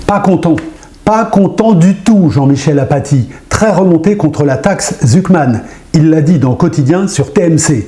Pas content. Pas content du tout, Jean-Michel Apathy. Très remonté contre la taxe Zuckman. Il l'a dit dans Quotidien sur TMC.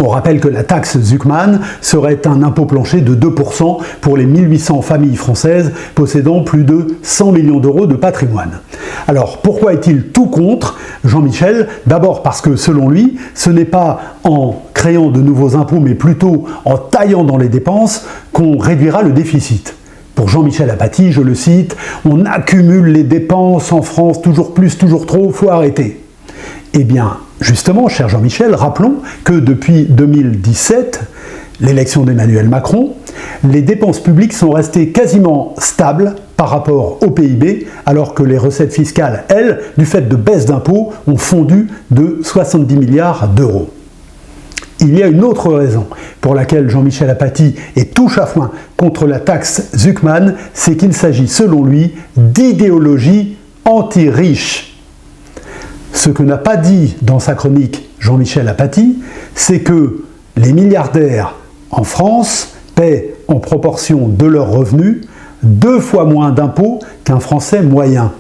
On rappelle que la taxe Zuckman serait un impôt plancher de 2% pour les 1800 familles françaises possédant plus de 100 millions d'euros de patrimoine. Alors pourquoi est-il tout contre, Jean-Michel? D'abord parce que selon lui, ce n'est pas en créant de nouveaux impôts mais plutôt en taillant dans les dépenses qu'on réduira le déficit. Pour Jean-Michel Apathy, je le cite, « On accumule les dépenses en France, toujours plus, toujours trop, faut arrêter ». Eh bien, justement, cher Jean-Michel, rappelons que depuis 2017, l'élection d'Emmanuel Macron, les dépenses publiques sont restées quasiment stables par rapport au PIB, alors que les recettes fiscales, elles, du fait de baisse d'impôts, ont fondu de 70 milliards d'euros. Il y a une autre raison pour laquelle Jean-Michel Apathy est tout chafouin contre la taxe Zuckman, c'est qu'il s'agit, selon lui, d'idéologie anti-riche. Ce que n'a pas dit dans sa chronique Jean-Michel Apathy, c'est que les milliardaires en France paient en proportion de leurs revenus 2 fois moins d'impôts qu'un Français moyen.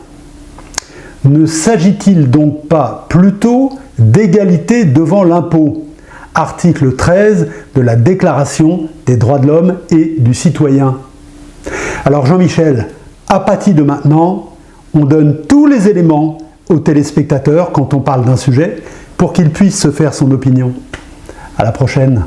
Ne s'agit-il donc pas plutôt d'égalité devant l'impôt? Article 13 de la Déclaration des droits de l'homme et du citoyen. Alors Jean-Michel, Apathy de maintenant, on donne tous les éléments aux téléspectateurs quand on parle d'un sujet pour qu'ils puissent se faire son opinion. À la prochaine.